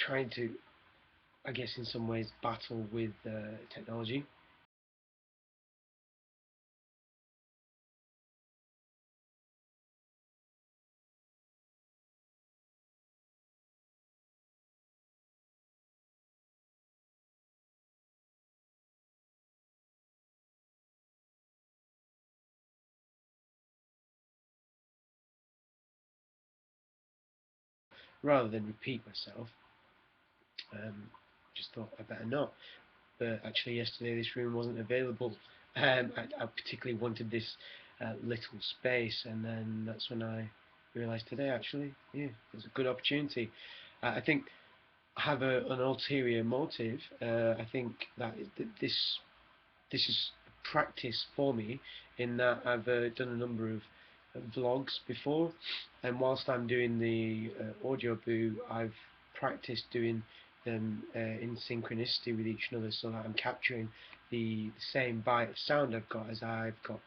trying to, I guess, in some ways, battle with technology. Rather than repeat myself, um, just thought I better not. But actually, yesterday this room wasn't available. I particularly wanted this little space, and then that's when I realised today, actually, yeah, it was a good opportunity. I think I have an ulterior motive. I think that this is practice for me, in that I've done a number of vlogs before, and whilst I'm doing the Audioboo, I've practiced doing them in synchronicity with each other, so that I'm capturing the same bite of sound I've got as I've got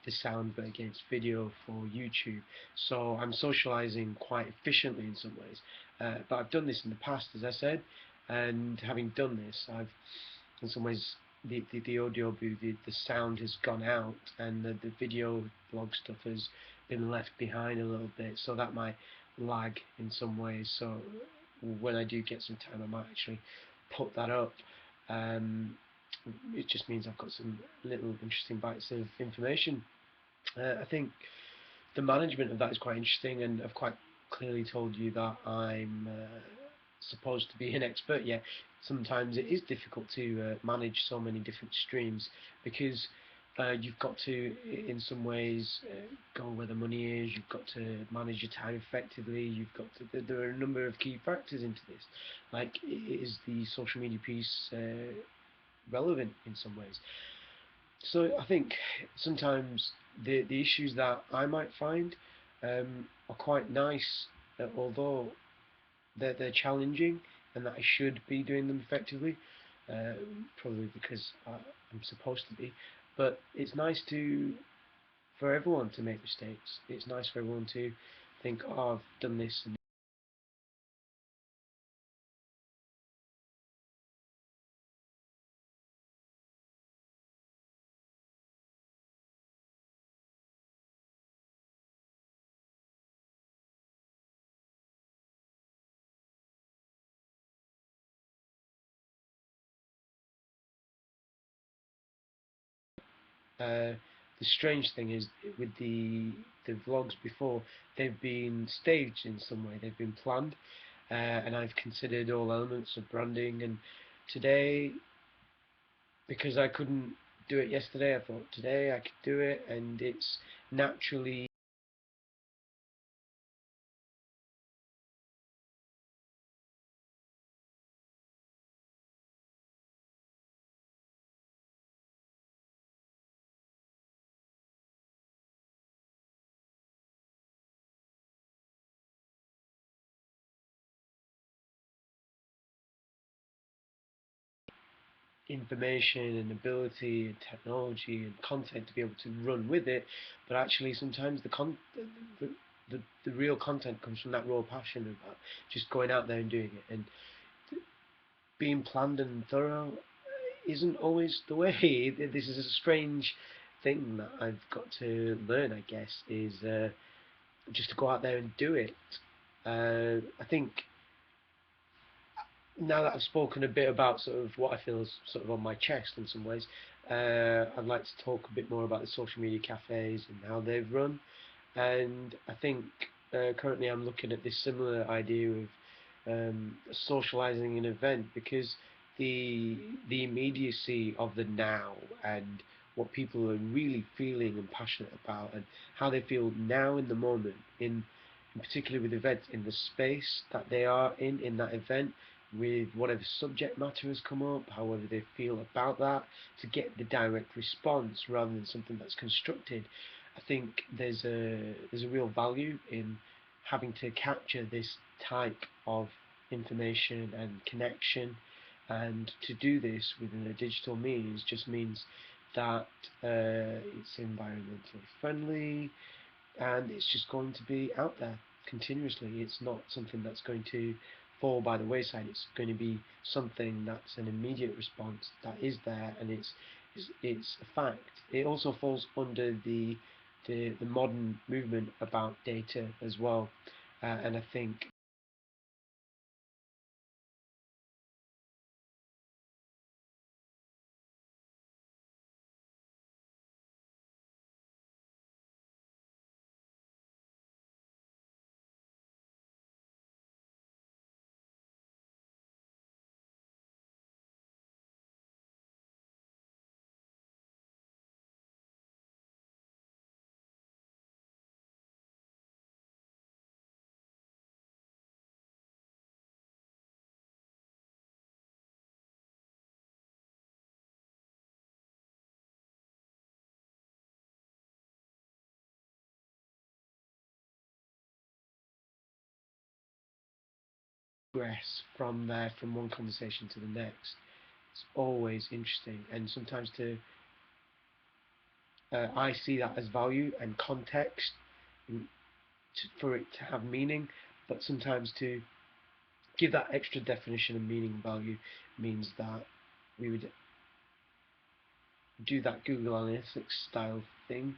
the sound but against video for YouTube. So I'm socializing quite efficiently in some ways, but I've done this in the past, as I said, and having done this, I've in some ways the audio booth, the sound has gone out, and the video blog stuff has been left behind a little bit, so that might lag in some ways. So when I do get some time, I might actually put that up. Um, it just means I've got some little interesting bites of information. I think the management of that is quite interesting, and I've quite clearly told you that I'm supposed to be an expert, yet sometimes it is difficult to manage so many different streams, because you've got to, in some ways, go where the money is. You've got to manage your time effectively. You've got to. There are a number of key factors into this. Like, is the social media piece relevant in some ways? So I think sometimes the issues that I might find are quite nice, although they're challenging, and that I should be doing them effectively, probably because I'm supposed to be. But it's nice to for everyone to make mistakes. It's nice for everyone to think, oh, I've done this. And the strange thing is, with the vlogs before, they've been staged in some way. They've been planned, and I've considered all elements of branding. And today, because I couldn't do it yesterday, I thought today I could do it, and it's naturally information and ability and technology and content to be able to run with it. But actually, sometimes the, the real content comes from that raw passion of just going out there and doing it, and being planned and thorough isn't always the way. This is a strange thing that I've got to learn, I guess, is just to go out there and do it. I think now that I've spoken a bit about sort of what I feel is sort of on my chest in some ways, I'd like to talk a bit more about the social media cafes and how they've run. And I think currently I'm looking at this similar idea of socializing an event, because the immediacy of the now, and what people are really feeling and passionate about, and how they feel now in the moment, in particular with events, in the space that they are in that event, with whatever subject matter has come up, however they feel about that, to get the direct response rather than something that's constructed. I think there's a real value in having to capture this type of information and connection, and to do this within a digital means just means that it's environmentally friendly, and it's just going to be out there continuously. It's not something that's going to fall by the wayside. It's going to be something that's an immediate response that is there, and it's a fact. It also falls under the modern movement about data as well, and I think progress from there, from one conversation to the next. It's always interesting, and sometimes I see that as value and context for it to have meaning, but sometimes to give that extra definition and meaning and value means that we would do that Google Analytics style thing.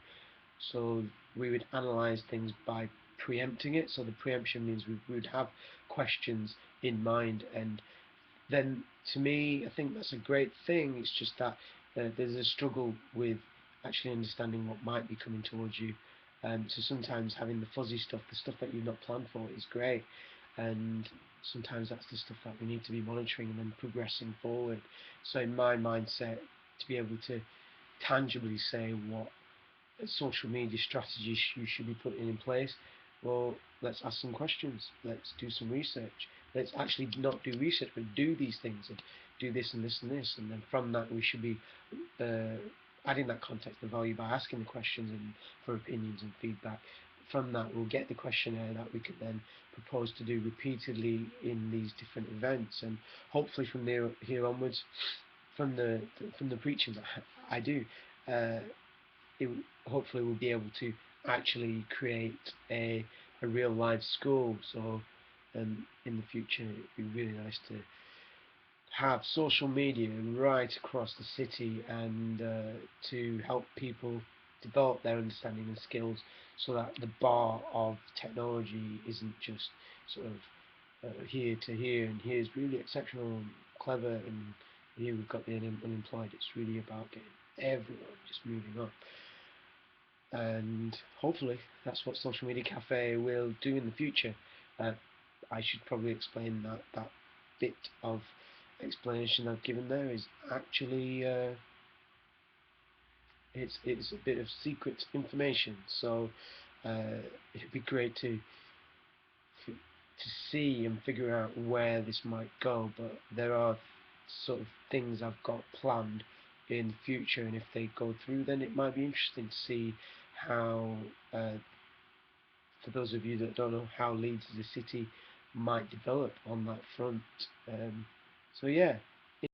So we would analyze things by preempting it. So the preemption means we would have questions in mind, and then to me, I think that's a great thing. It's just that there's a struggle with actually understanding what might be coming towards you. So sometimes having the fuzzy stuff, the stuff that you've not planned for, is great, and sometimes that's the stuff that we need to be monitoring and then progressing forward. So in my mindset, to be able to tangibly say what social media strategies you should be putting in place, well, let's ask some questions. Let's do some research. Let's actually not do research, but do these things and do this and this and this. And then from that, we should be adding that context and value by asking the questions and for opinions and feedback. From that, we'll get the questionnaire that we could then propose to do repeatedly in these different events. And hopefully, from there here onwards, from the preaching that I do, uh, it hopefully we'll be able to actually create a real live school. So in the future, it'd be really nice to have social media right across the city, and to help people develop their understanding and skills, so that the bar of technology isn't just sort of here to here, and here's really exceptional and clever, and here we've got the unemployed. It's really about getting everyone just moving up, and hopefully that's what Social Media Cafe will do in the future. Uh, I should probably explain that that bit of explanation I've given there is actually it's a bit of secret information. So it'd be great to see and figure out where this might go. But there are sort of things I've got planned in the future, and if they go through, then it might be interesting to see how for those of you that don't know, how Leeds as a city might develop on that front. So yeah,